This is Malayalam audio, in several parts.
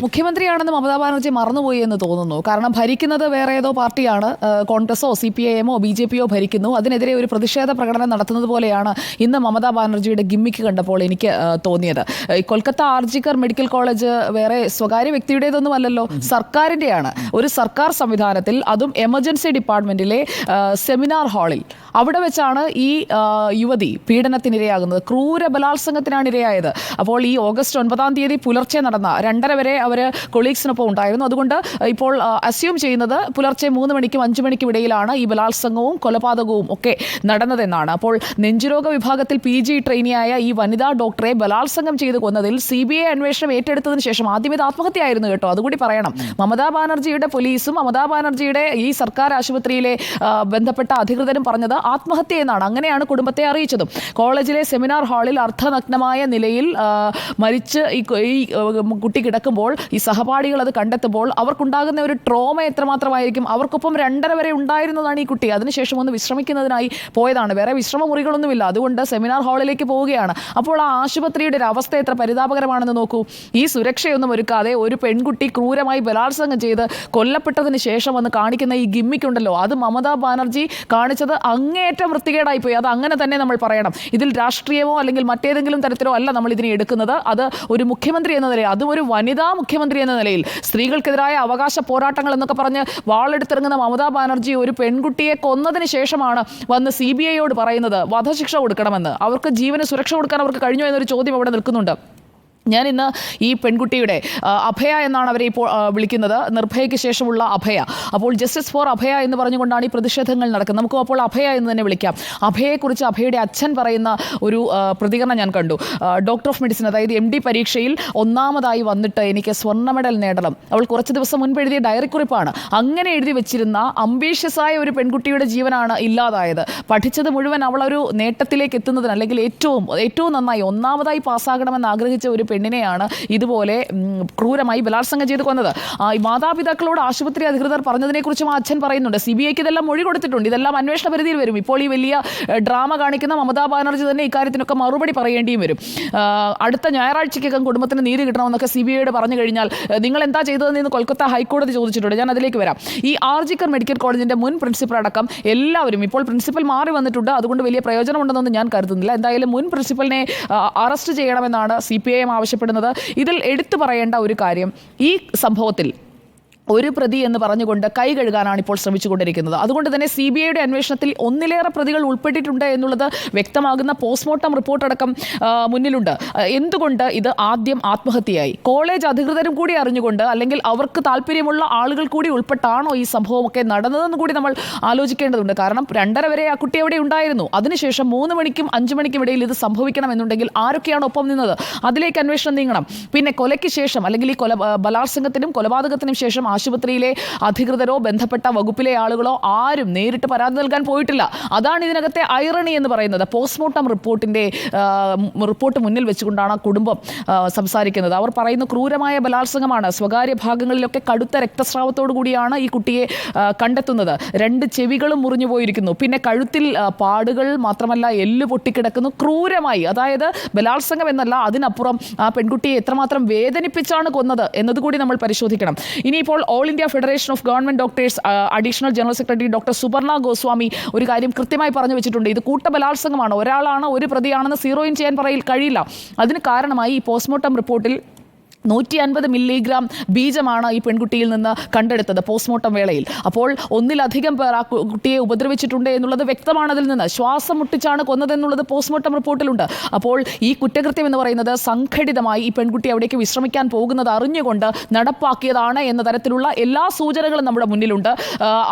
മുഖ്യമന്ത്രിയാണെന്ന് മമതാ ബാനർജി മറന്നുപോയി എന്ന് തോന്നുന്നു. കാരണം ഭരിക്കുന്നത് വേറെ ഏതോ പാർട്ടിയാണ്, കോൺഗ്രസോ CPIMോ BJPയോ ഭരിക്കുന്നു. അതിനെതിരെ ഒരു പ്രതിഷേധ പ്രകടനം നടത്തുന്നത് പോലെയാണ് ഇന്ന് മമതാ ബാനർജിയുടെ ഗിമ്മിക്ക് കണ്ടപ്പോൾ എനിക്ക് തോന്നിയത്. കൊൽക്കത്ത ആർജിക്കർ മെഡിക്കൽ കോളേജ് വേറെ സ്വകാര്യ വ്യക്തിയുടേതൊന്നും അല്ലല്ലോ, സർക്കാരിൻ്റെയാണ്. ഒരു സർക്കാർ സംവിധാനത്തിൽ, അതും എമർജൻസി ഡിപ്പാർട്ട്മെന്റിലെ സെമിനാർ ഹാളിൽ, അവിടെ വെച്ചാണ് ഈ യുവതി പീഡനത്തിനിരയാകുന്നത്. ക്രൂര ബലാത്സംഗത്തിനാണ് ഇരയായത്. അപ്പോൾ ഈ ഓഗസ്റ്റ് 9 പുലർച്ചെ നടന്ന 2:30 വരെ അവർ കൊളീഗ്സിനൊപ്പം ഉണ്ടായിരുന്നു. അതുകൊണ്ട് ഇപ്പോൾ അസ്യൂം ചെയ്യുന്നത് പുലർച്ചെ 3 മണിക്കും 5 മണിക്കും ഇടയിലാണ് ഈ ബലാത്സംഗവും കൊലപാതകവും ഒക്കെ നടന്നതെന്നാണ്. അപ്പോൾ നെഞ്ചുരോഗ വിഭാഗത്തിൽ PG ട്രെയിനിയായ ഈ വനിതാ ഡോക്ടറെ ബലാത്സംഗം ചെയ്ത് കൊന്നതിൽ CBI അന്വേഷണം ഏറ്റെടുത്തതിന് ശേഷം, ആദ്യം ഇത് ആത്മഹത്യയായിരുന്നു കേട്ടോ, അതുകൂടി പറയണം. മമതാ ബാനർജിയുടെ പോലീസും മമതാ ബാനർജിയുടെ ഈ സർക്കാർ ആശുപത്രിയിലെ ബന്ധപ്പെട്ട അധികൃതരും പറഞ്ഞത് ആത്മഹത്യ എന്നാണ്. അങ്ങനെയാണ് കുടുംബത്തെ അറിയിച്ചതും. കോളേജിലെ സെമിനാർ ഹാളിൽ അർദ്ധനഗ്നമായ നിലയിൽ മരിച്ച് ഈ കുട്ടി കിടക്കുമ്പോൾ ഈ സഹപാഠികൾ അത് കണ്ടെത്തുമ്പോൾ അവർക്കുണ്ടാകുന്ന ഒരു ട്രോമ എത്രമാത്രമായിരിക്കും. അവർക്കൊപ്പം 2:30 വരെ ഉണ്ടായിരുന്നതാണ് ഈ കുട്ടി. അതിനുശേഷം ഒന്ന് വിശ്രമിക്കുന്നതിനായി പോയതാണ്. വേറെ വിശ്രമ മുറികളൊന്നുമില്ല. അതുകൊണ്ട് സെമിനാർ ഹാളിലേക്ക് പോവുകയാണ്. അപ്പോൾ ആ ആശുപത്രിയുടെ ഒരു അവസ്ഥ എത്ര പരിതാപകരമാണെന്ന് നോക്കൂ. ഈ സുരക്ഷയൊന്നും ഒരുക്കാതെ ഒരു പെൺകുട്ടി ക്രൂരമായി ബലാത്സംഗം ചെയ്ത് കൊല്ലപ്പെട്ടതിന് ശേഷം വന്ന് കാണിക്കുന്ന ഈ ഗിമ്മിക്കുണ്ടല്ലോ, അത് മമതാ ബാനർജി കാണിച്ചത് അങ്ങേയറ്റം വൃത്തികേടായിപ്പോയി. അത് അങ്ങനെ തന്നെ നമ്മൾ പറയണം. ഇതിൽ രാഷ്ട്രീയമോ അല്ലെങ്കിൽ മറ്റേതെങ്കിലും തരത്തിലോ അല്ല നമ്മൾ ഇതിനെ എടുക്കുന്നത്. അത് ഒരു മുഖ്യമന്ത്രി എന്ന നിലയിൽ, അതും ഒരു വനിതാ മുഖ്യമന്ത്രി എന്ന നിലയിൽ, സ്ത്രീകൾക്കെതിരായ അവകാശ പോരാട്ടങ്ങൾ എന്നൊക്കെ പറഞ്ഞ് വാളെടുത്തിറങ്ങുന്ന മമതാ ബാനർജി ഒരു പെൺകുട്ടിയെ കൊന്നതിന് ശേഷമാണ് വന്ന് CBIയോട് പറയുന്നത് വധശിക്ഷ കൊടുക്കണമെന്ന്. അവർക്ക് ജീവന് സുരക്ഷ കൊടുക്കാൻ അവർക്ക് കഴിഞ്ഞോ എന്നൊരു ചോദ്യം അവിടെ നിൽക്കുന്നുണ്ട്. ഞാൻ ഇന്ന് ഈ പെൺകുട്ടിയുടെ അഭയ എന്നാണ് അവരെ ഇപ്പോൾ വിളിക്കുന്നത്, നിർഭയയ്ക്ക് ശേഷമുള്ള അഭയ. അപ്പോൾ ജസ്റ്റിസ് ഫോർ അഭയ എന്ന് പറഞ്ഞുകൊണ്ടാണ് ഈ പ്രതിഷേധങ്ങൾ നടക്കുന്നത്. നമുക്ക് അപ്പോൾ അഭയ എന്ന് തന്നെ വിളിക്കാം. അഭയയെക്കുറിച്ച് അഭയയുടെ അച്ഛൻ പറയുന്ന ഒരു പ്രതികരണം ഞാൻ കണ്ടു. ഡോക്ടർ ഓഫ് മെഡിസിൻ, അതായത് MD പരീക്ഷയിൽ 1ാമതായി വന്നിട്ട് എനിക്ക് സ്വർണ്ണ മെഡൽ നേടണം. അവൾ കുറച്ച് ദിവസം മുൻപ് എഴുതിയ ഡയറി കുറിപ്പാണ്. അങ്ങനെ എഴുതി വെച്ചിരുന്ന അംബീഷ്യസായ ഒരു പെൺകുട്ടിയുടെ ജീവനാണ് ഇല്ലാതായത്. പഠിച്ചത് മുഴുവൻ അവളൊരു നേട്ടത്തിലേക്ക് എത്തുന്നതിന്, അല്ലെങ്കിൽ ഏറ്റവും നന്നായി 1ാമതായി പാസ്സാകണമെന്ന് ആഗ്രഹിച്ച ഒരു പെണ്ണിനെയാണ് ഇതുപോലെ ക്രൂരമായി ബലാത്സംഗം ചെയ്ത് കൊന്നത്. മാതാപിതാക്കളോട് ആശുപത്രി അധികൃതർ പറഞ്ഞതിനെക്കുറിച്ചും ആ അച്ഛൻ പറയുന്നുണ്ട്. CBIക്ക് ഇതെല്ലാം മൊഴി കൊടുത്തിട്ടുണ്ട്. ഇതെല്ലാം അന്വേഷണ പരിധിയിൽ വരും. ഇപ്പോൾ ഈ വലിയ ഡ്രാമ കാണിക്കുന്ന മമതാ ബാനർജി തന്നെ ഇക്കാര്യത്തിനൊക്കെ മറുപടി പറയേണ്ടിയും വരും. അടുത്ത ഞായറാഴ്ചയ്ക്കകം കുടുംബത്തിന് നീതി കിട്ടണമെന്നൊക്കെ CBIയോട് പറഞ്ഞു കഴിഞ്ഞാൽ നിങ്ങൾ എന്താ ചെയ്തതെന്ന് ഇന്ന് കൊൽക്കത്ത ഹൈക്കോടതി ചോദിച്ചിട്ടുണ്ട്. ഞാൻ അതിലേക്ക് വരാം. ഈ ആർജിക്കർ മെഡിക്കൽ കോളേജിന്റെ മുൻ പ്രിൻസിപ്പൽ അടക്കം എല്ലാവരും, ഇപ്പോൾ പ്രിൻസിപ്പൽ മാറി വന്നിട്ടുണ്ട്, അതുകൊണ്ട് വലിയ പ്രയോജനമുണ്ടെന്നൊന്നും ഞാൻ കരുതുന്നില്ല. എന്തായാലും മുൻ പ്രിൻസിപ്പലിനെ അറസ്റ്റ് ചെയ്യണമെന്നാണ് CPIM ആവശ്യപ്പെടുന്നത്. ഇതിൽ എടുത്തു പറയേണ്ട ഒരു കാര്യം, ഈ സംഭവത്തിൽ ഒരു പ്രതി എന്ന് പറഞ്ഞുകൊണ്ട് കൈ കഴുകാനാണ് ഇപ്പോൾ ശ്രമിച്ചുകൊണ്ടിരിക്കുന്നത്. അതുകൊണ്ട് തന്നെ CBIയുടെ അന്വേഷണത്തിൽ ഒന്നിലേറെ പ്രതികൾ ഉൾപ്പെട്ടിട്ടുണ്ട് എന്നുള്ളത് വ്യക്തമാകുന്ന പോസ്റ്റ്മോർട്ടം റിപ്പോർട്ടടക്കം മുന്നിലുണ്ട്. എന്തുകൊണ്ട് ഇത് ആദ്യം ആത്മഹത്യയായി? കോളേജ് അധികൃതരും കൂടി അറിഞ്ഞുകൊണ്ട്, അല്ലെങ്കിൽ അവർക്ക് താല്പര്യമുള്ള ആളുകൾ കൂടി ഉൾപ്പെട്ടാണോ ഈ സംഭവമൊക്കെ നടന്നതെന്ന് കൂടി നമ്മൾ ആലോചിക്കേണ്ടതുണ്ട്. കാരണം 2:30 വരെ ആ കുട്ടി അവിടെ ഉണ്ടായിരുന്നു. അതിനുശേഷം 3 മണിക്കും 5 മണിക്കും ഇടയിൽ ഇത് സംഭവിക്കണമെന്നുണ്ടെങ്കിൽ ആരൊക്കെയാണ് ഒപ്പം നിന്നത്? അതിലേക്ക് അന്വേഷണം നീങ്ങണം. പിന്നെ കൊലയ്ക്ക് ശേഷം, അല്ലെങ്കിൽ ഈ ബലാത്സംഗത്തിനും കൊലപാതകത്തിനും ശേഷം ആശുപത്രിയിലെ അധികൃതരോ ബന്ധപ്പെട്ട വകുപ്പിലെ ആളുകളോ ആരും നേരിട്ട് പരാതി നൽകാൻ പോയിട്ടില്ല. അതാണ് ഇതിനകത്തെ ഐറണി എന്ന് പറയുന്നത്. പോസ്റ്റ്മോർട്ടം റിപ്പോർട്ട് മുന്നിൽ വെച്ചുകൊണ്ടാണ് കുടുംബം സംസാരിക്കുന്നത്. അവർ പറയുന്ന ക്രൂരമായ ബലാത്സംഗമാണ്. സ്വകാര്യ ഭാഗങ്ങളിലൊക്കെ കടുത്ത രക്തസ്രാവത്തോടു കൂടിയാണ് ഈ കുട്ടിയെ കണ്ടെത്തുന്നത്. 2 ചെവികളും മുറിഞ്ഞു പോയിരിക്കുന്നു. പിന്നെ കഴുത്തിൽ പാടുകൾ മാത്രമല്ല, എല്ല് പൊട്ടിക്കിടക്കുന്നു ക്രൂരമായി. അതായത് ബലാത്സംഗം എന്നല്ല, അതിനപ്പുറം ആ പെൺകുട്ടിയെ എത്രമാത്രം വേദനിപ്പിച്ചാണ് കൊന്നത് എന്നതുകൂടി നമ്മൾ പരിശോധിക്കണം. ഇനിയിപ്പോൾ all India federation of government doctors additional general secretary doctor Suparna Goswami ഒരു കാര്യം കൃത്യമായി പറഞ്ഞു വെച്ചിട്ടുണ്ട്. ഇത് കൂട്ടബലാത്സംഗമാണ്, ഒരാളാണ് ഒരു പ്രതിയാണെന്ന് സീറോ ഇൻ ചെയ്യാൻ കഴിയില്ല. അതിന് കാരണമായി ഈ പോസ്റ്റ്മോർട്ടം റിപ്പോർട്ടിൽ 150 മില്ലിഗ്രാം ബീജമാണ് ഈ പെൺകുട്ടിയിൽ നിന്ന് കണ്ടെടുത്തത് പോസ്റ്റ്മോർട്ടം വേളയിൽ. അപ്പോൾ ഒന്നിലധികം പേർ ആ കുട്ടിയെ ഉപദ്രവിച്ചിട്ടുണ്ട് എന്നുള്ളത് വ്യക്തമാണ്. അതിൽ നിന്ന് ശ്വാസം മുട്ടിച്ചാണ് കൊന്നതെന്നുള്ളത് പോസ്റ്റ്മോർട്ടം റിപ്പോർട്ടിലുണ്ട്. അപ്പോൾ ഈ കുറ്റകൃത്യം എന്ന് പറയുന്നത് സംഘടിതമായി ഈ പെൺകുട്ടി അവിടേക്ക് വിശ്രമിക്കാൻ പോകുന്നത് അറിഞ്ഞുകൊണ്ട് നടപ്പാക്കിയതാണ് എന്ന തരത്തിലുള്ള എല്ലാ സൂചനകളും നമ്മുടെ മുന്നിലുണ്ട്.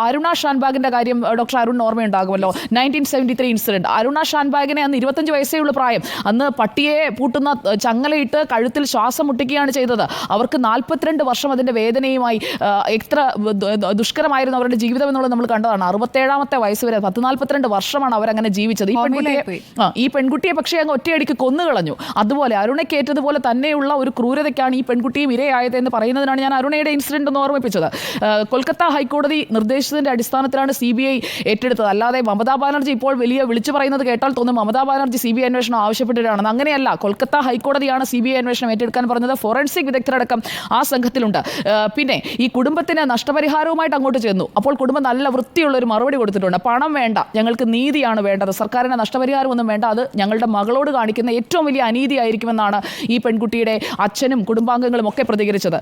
അരുണ ഷാൻബാഗിന്റെ കാര്യം ഡോക്ടർ അരുൺ ഓർമ്മയുണ്ടാകുമല്ലോ. 1973 ഇൻസിഡന്റ്. അരുണ ഷാൻബാഗിനെ അന്ന് 25 വയസ്സേ ഉള്ള പ്രായം. അന്ന് പട്ടിയെ പൂട്ടുന്ന ചങ്ങലയിട്ട് കഴുത്തിൽ ശ്വാസം മുട്ടിക്കുകയാണ് ചെയ്തത്. അവർക്ക് 42 വർഷം അതിന്റെ വേദനയുമായി, എത്ര ദുഷ്കരമായിരുന്നു അവരുടെ ജീവിതം എന്നുള്ളത് നമ്മൾ കണ്ടതാണ്. 67ാമത്തെ വയസ്സ് വരെ 42 വർഷമാണ് അവരങ്ങനെ ജീവിച്ചത്. ഈ പെൺകുട്ടിയെ പക്ഷേ അങ്ങ് ഒറ്റയടിക്ക് കൊന്നുകളഞ്ഞു. അതുപോലെ അരുണയ്ക്കേറ്റതുപോലെ തന്നെയുള്ള ഒരു ക്രൂരതയ്ക്കാണ് ഈ പെൺകുട്ടിയും ഇരയായത് എന്ന് പറയുന്നതിനാണ് ഞാൻ അരുണയുടെ ഇൻസിഡന്റ് ഒന്ന് ഓർമ്മിപ്പിച്ചത്. കൊൽക്കത്ത ഹൈക്കോടതി നിർദ്ദേശത്തിന്റെ അടിസ്ഥാനത്തിലാണ് CBI ഏറ്റെടുത്തത്. അല്ലാതെ മമതാ ബാനർജി ഇപ്പോൾ വലിയ വിളിച്ചു പറയുന്നത് കേട്ടാൽ തോന്നും മമതാ ബാനർജി CBI അന്വേഷണം ആവശ്യപ്പെട്ടിട്ടാണെന്ന്. അങ്ങനെയല്ല. കൊൽക്കത്ത ഹൈക്കോടതിയാണ് CBI അന്വേഷണം ഏറ്റെടുക്കാൻ പറഞ്ഞത്. ഫോറൻസിക് ഫോറൻസിക് വിദഗ്ധരടക്കം ആ സംഘത്തിലുണ്ട്. പിന്നെ ഈ കുടുംബത്തിന് നഷ്ടപരിഹാരവുമായിട്ട് അങ്ങോട്ട് ചെന്നു. അപ്പോൾ കുടുംബം നല്ല വൃത്തിയുള്ള ഒരു മറുപടി കൊടുത്തിട്ടുണ്ട്. പണം വേണ്ട, ഞങ്ങൾക്ക് നീതിയാണ് വേണ്ടത്, സർക്കാരിന് നഷ്ടപരിഹാരമൊന്നും വേണ്ട, അത് ഞങ്ങളുടെ മകളോട് കാണിക്കുന്ന ഏറ്റവും വലിയ അനീതിയായിരിക്കുമെന്നാണ് ഈ പെൺകുട്ടിയുടെ അച്ഛനും കുടുംബാംഗങ്ങളും ഒക്കെ പ്രതികരിച്ചത്.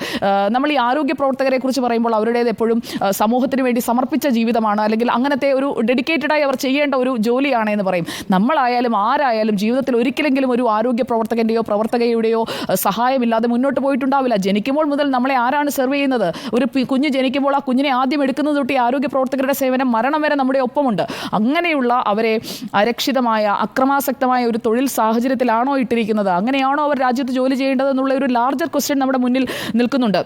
നമ്മൾ ഈ ആരോഗ്യ പ്രവർത്തകരെ കുറിച്ച് പറയുമ്പോൾ അവരുടേത് എപ്പോഴും സമൂഹത്തിന് വേണ്ടി സമർപ്പിച്ച ജീവിതമാണ്, അല്ലെങ്കിൽ അങ്ങനത്തെ ഒരു ഡെഡിക്കേറ്റഡായി അവർ ചെയ്യേണ്ട ഒരു ജോലിയാണ് എന്ന് പറയും. നമ്മളായാലും ആരായാലും ജീവിതത്തിൽ ഒരിക്കലെങ്കിലും ഒരു ആരോഗ്യ പ്രവർത്തകൻ്റെയോ പ്രവർത്തകയുടെയോ സഹായമില്ലാതെ മുന്നോട്ട് പോയിട്ടുണ്ടാവില്ല. ജനിക്കുമ്പോൾ മുതൽ നമ്മളെ ആരാണ് സെർവ് ചെയ്യുന്നത്? ഒരു കുഞ്ഞ് ജനിക്കുമ്പോൾ ആ കുഞ്ഞിനെ ആദ്യം എടുക്കുന്നത് തൊട്ട് ആരോഗ്യ പ്രവർത്തകരുടെ സേവനം മരണം വരെ നമ്മുടെ ഒപ്പമുണ്ട്. അങ്ങനെയുള്ള അവരെ അരക്ഷിതമായ അക്രമാസക്തമായ ഒരു തൊഴിൽ സാഹചര്യത്തിലാണോ ഇട്ടിരിക്കുന്നത്? അങ്ങനെയാണോ അവർ രാജ്യത്ത് ജോലി ചെയ്യേണ്ടതെന്നുള്ള ഒരു ലാർജർ ക്വസ്റ്റ്യൻ നമ്മുടെ മുന്നിൽ നിൽക്കുന്നുണ്ട്.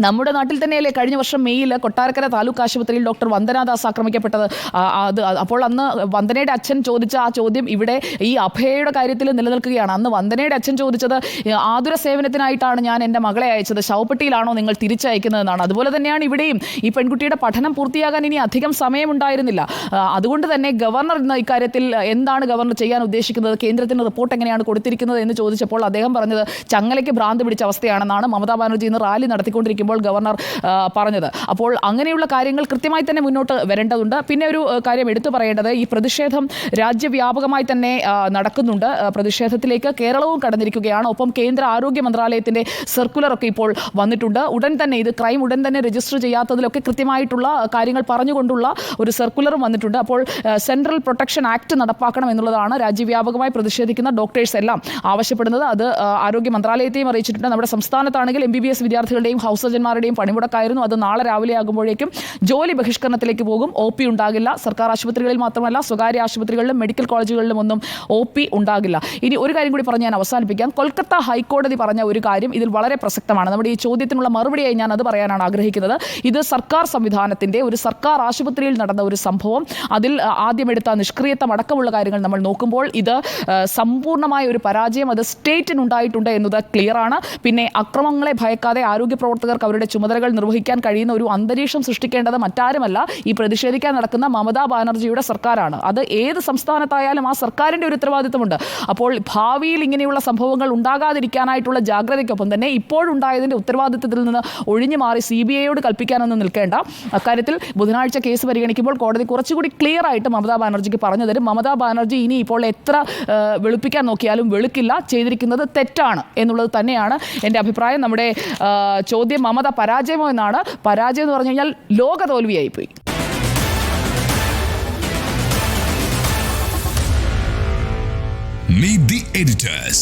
നമ്മുടെ നാട്ടിൽ തന്നെയല്ലേ കഴിഞ്ഞ വർഷം മെയ്യിൽ കൊട്ടാരക്കര താലൂക്ക് ആശുപത്രിയിൽ ഡോക്ടർ വന്ദനാദാസ് ആക്രമിക്കപ്പെട്ടത്? അപ്പോൾ അന്ന് വന്ദനയുടെ അച്ഛൻ ചോദിച്ച ആ ചോദ്യം ഇവിടെ ഈ അഭയയുടെ കാര്യത്തിൽ നിലനിൽക്കുകയാണ്. അന്ന് വന്ദനയുടെ അച്ഛൻ ചോദിച്ചത് ആതുര സേവനത്തിനായിട്ടാണ് ഞാൻ എൻ്റെ മകളെ അയച്ചത്, ശവപ്പെട്ടിയിലാണോ നിങ്ങൾ തിരിച്ചയക്കുന്നതെന്നാണ്. അതുപോലെ തന്നെയാണ് ഇവിടെയും. ഈ പെൺകുട്ടിയുടെ പഠനം പൂർത്തിയാകാൻ ഇനി അധികം സമയമുണ്ടായിരുന്നില്ല. അതുകൊണ്ട് തന്നെ ഗവർണർ ഇന്ന് ഇക്കാര്യത്തിൽ എന്താണ് ഗവർണർ ചെയ്യാൻ ഉദ്ദേശിക്കുന്നത്, കേന്ദ്രത്തിന് റിപ്പോർട്ട് എങ്ങനെയാണ് കൊടുത്തിരിക്കുന്നത് എന്ന് ചോദിച്ചപ്പോൾ അദ്ദേഹം പറഞ്ഞത് ചങ്ങലയ്ക്ക് ഭ്രാന്ത് പിടിച്ച അവസ്ഥയാണെന്നാണ് മമതാ ബാനർജി ഇന്ന് റാലി നടത്തിക്കൊണ്ടിരിക്കുന്നത് ഗവർണർ പറഞ്ഞത്. അപ്പോൾ അങ്ങനെയുള്ള കാര്യങ്ങൾ കൃത്യമായി തന്നെ മുന്നോട്ട് വരേണ്ടതുണ്ട്. പിന്നെ ഒരു കാര്യം എടുത്തു പറയേണ്ടത്, ഈ പ്രതിഷേധം രാജ്യവ്യാപകമായി തന്നെ നടക്കുന്നുണ്ട്. പ്രതിഷേധത്തിലേക്ക് കേരളവും കടന്നിരിക്കുകയാണ്. ഒപ്പം കേന്ദ്ര ആരോഗ്യ മന്ത്രാലയത്തിന്റെ സർക്കുലറൊക്കെ ഇപ്പോൾ വന്നിട്ടുണ്ട്. ഉടൻ തന്നെ ഇത് ക്രൈം ഉടൻ തന്നെ രജിസ്റ്റർ ചെയ്യാത്തതിലൊക്കെ കൃത്യമായിട്ടുള്ള കാര്യങ്ങൾ പറഞ്ഞുകൊണ്ടുള്ള ഒരു സർക്കുലറും വന്നിട്ടുണ്ട്. അപ്പോൾ സെൻട്രൽ പ്രൊട്ടക്ഷൻ ആക്ട് നടപ്പാക്കണം എന്നുള്ളതാണ് രാജ്യവ്യാപകമായി പ്രതിഷേധിക്കുന്ന ഡോക്ടേഴ്സ് എല്ലാം ആവശ്യപ്പെടുന്നത്. അത് ആരോഗ്യ മന്ത്രാലയത്തെയും അറിയിച്ചിട്ടുണ്ട്. നമ്മുടെ സംസ്ഥാനത്താണെങ്കിൽ MBBS വിദ്യാർത്ഥികളുടെയും ഹൗസ് മാരുടെയും പണിമുടക്കായിരുന്നു. അത് നാളെ രാവിലെ ആകുമ്പോഴേക്കും ജോലി ബഹിഷ്കരണത്തിലേക്ക് പോകും. OP ഉണ്ടാകില്ല. സർക്കാർ ആശുപത്രികളിൽ മാത്രമല്ല, സ്വകാര്യ ആശുപത്രികളിലും മെഡിക്കൽ കോളേജുകളിലും ഒന്നും OP ഉണ്ടാകില്ല. ഇനി ഒരു കാര്യം കൂടി പറഞ്ഞ് ഞാൻ അവസാനിപ്പിക്കാം. കൊൽക്കത്ത ഹൈക്കോടതി പറഞ്ഞ ഒരു കാര്യം ഇതിൽ വളരെ പ്രസക്തമാണ്. നമ്മുടെ ഈ ചോദ്യത്തിനുള്ള മറുപടിയായി ഞാൻ അത് പറയാനാണ് ആഗ്രഹിക്കുന്നത്. ഇത് സർക്കാർ സംവിധാനത്തിന്റെ ഒരു സർക്കാർ ആശുപത്രിയിൽ നടന്ന ഒരു സംഭവം. അതിൽ ആദ്യമെടുത്ത നിഷ്ക്രിയത്വം അടക്കമുള്ള കാര്യങ്ങൾ നമ്മൾ നോക്കുമ്പോൾ ഇത് സമ്പൂർണ്ണമായ ഒരു പരാജയം അത് സ്റ്റേറ്റിനുണ്ടായിട്ടുണ്ട് എന്നത് ക്ലിയർ ആണ്. പിന്നെ അക്രമങ്ങളെ ഭയക്കാതെ ആരോഗ്യ പ്രവർത്തകർക്ക് അവരുടെ ചുമതലകൾ നിർവഹിക്കാൻ കഴിയുന്ന ഒരു അന്തരീക്ഷം സൃഷ്ടിക്കേണ്ടത് മറ്റാരുമല്ല, ഈ പ്രതിഷേധിക്കാൻ നടക്കുന്ന മമതാ ബാനർജിയുടെ സർക്കാരാണ്. അത് ഏത് സംസ്ഥാനത്തായാലും ആ സർക്കാരിൻ്റെ ഒരു ഉത്തരവാദിത്തമുണ്ട്. അപ്പോൾ ഭാവിയിൽ ഇങ്ങനെയുള്ള സംഭവങ്ങൾ ഉണ്ടാകാതിരിക്കാനായിട്ടുള്ള ജാഗ്രതയ്ക്കൊപ്പം തന്നെ ഇപ്പോഴുണ്ടായതിൻ്റെ ഉത്തരവാദിത്തത്തിൽ നിന്ന് ഒഴിഞ്ഞു മാറി CBIയോട് കൽപ്പിക്കാനൊന്നും നിൽക്കേണ്ട. അക്കാര്യത്തിൽ ബുധനാഴ്ച കേസ് പരിഗണിക്കുമ്പോൾ കോടതി കുറച്ചുകൂടി ക്ലിയർ ആയിട്ട് മമതാ ബാനർജിക്ക് പറഞ്ഞു തരും. മമതാ ബാനർജി ഇനി ഇപ്പോൾ എത്ര വെളുപ്പിക്കാൻ നോക്കിയാലും വെളുക്കില്ല, ചെയ്തിരിക്കുന്നത് തെറ്റാണ് എന്നുള്ളത് തന്നെയാണ് എൻ്റെ അഭിപ്രായം. നമ്മുടെ ചോദ്യം മമത പരാജയമോ എന്നാണ്. പരാജയം എന്ന് പറഞ്ഞു കഴിഞ്ഞാൽ ലോക തോൽവിയായിപ്പോയി. Meet the editors.